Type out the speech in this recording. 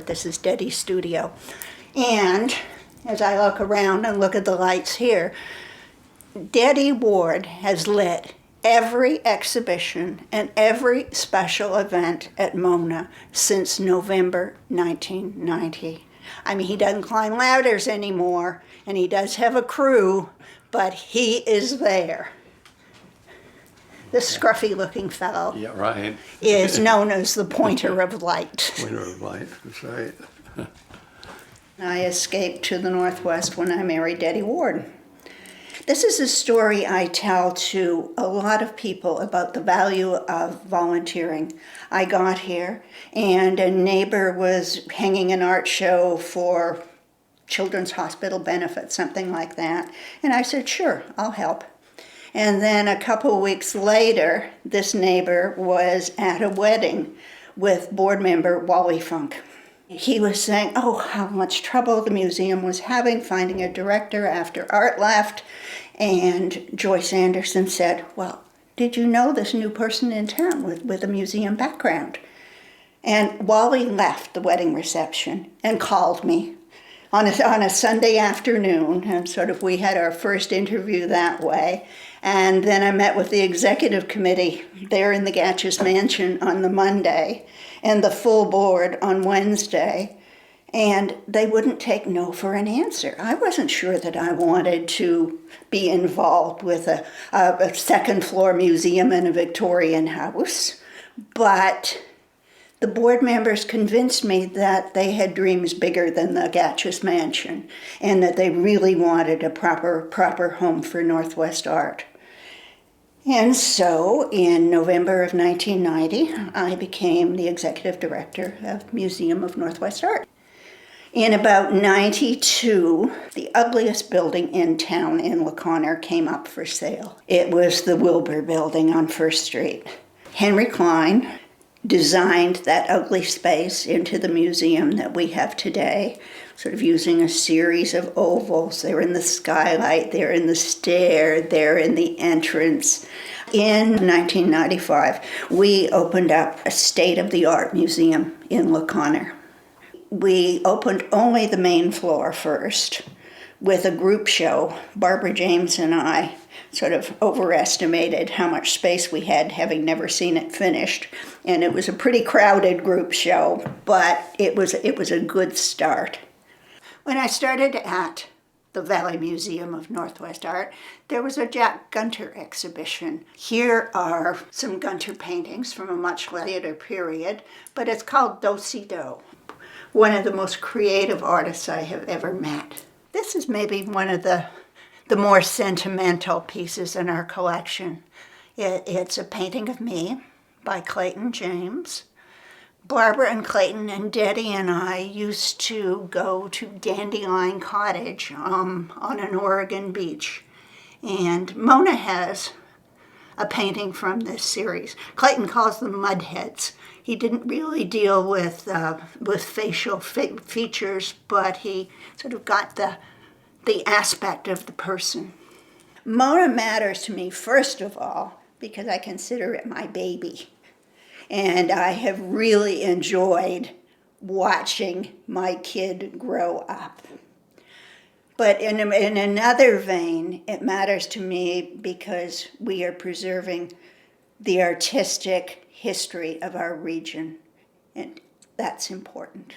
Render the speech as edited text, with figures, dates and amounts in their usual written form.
Ward. This is Deddy's studio. And as I look around and look at the lights here, Deddy Ward has lit every exhibition and every special event at Mona since November 1990. I mean, he doesn't climb ladders anymore, and he does have a crew, but he is there. This scruffy-looking fellow Yeah, right. is known as the pointer of light. Pointer of light, that's right. I escaped to the Northwest when I married Deddy Ward. This is a story I tell to a lot of people about the value of volunteering. I got here, and a neighbor was hanging an art show for Children's Hospital benefit, something like that. And I said, sure, I'll help. And then a couple weeks later, this neighbor was at a wedding with board member Wally Funk. He was saying, oh, how much trouble the museum was having finding a director after Art left. And Joyce Anderson said, well, did you know this new person in town with a museum background? And Wally left the wedding reception and called me on a Sunday afternoon, and we had our first interview that way. And then I met with the executive committee there in the Gaches mansion on the Monday, and the full board on Wednesday, and they wouldn't take no for an answer. I wasn't sure that I wanted to be involved with a second floor museum in a Victorian house, but the board members convinced me that they had dreams bigger than the Gaches mansion, and that they really wanted a proper home for Northwest art. And so, in November of 1990, I became the executive director of Museum of Northwest Art. In about 92, the ugliest building in town in LaConner came up for sale. It was the Wilbur Building on First Street. Henry Klein designed that ugly space into the museum that we have today, sort of using a series of ovals. They're in the skylight, they're in the stair, they're in the entrance. In 1995, we opened up a state-of-the-art museum in LaConner. We opened only the main floor first with a group show. Barbara James and I sort of overestimated how much space we had, having never seen it finished. And it was a pretty crowded group show, but it was a good start. When I started at the Valley Museum of Northwest Art, there was a Jack Gunter exhibition. Here are some Gunter paintings from a much later period, but it's called Do-Si-Do. One of the most creative artists I have ever met. This is maybe one of the more sentimental pieces in our collection. It's a painting of me by Clayton James. Barbara and Clayton and Deddy and I used to go to Dandelion Cottage on an Oregon beach. And Mona has a painting from this series. Clayton calls them mudheads. He didn't really deal with facial features, but he sort of got the aspect of the person. Mona matters to me, first of all, because I consider it my baby. And I have really enjoyed watching my kid grow up. But in another vein, it matters to me because we are preserving the artistic history of our region, and that's important.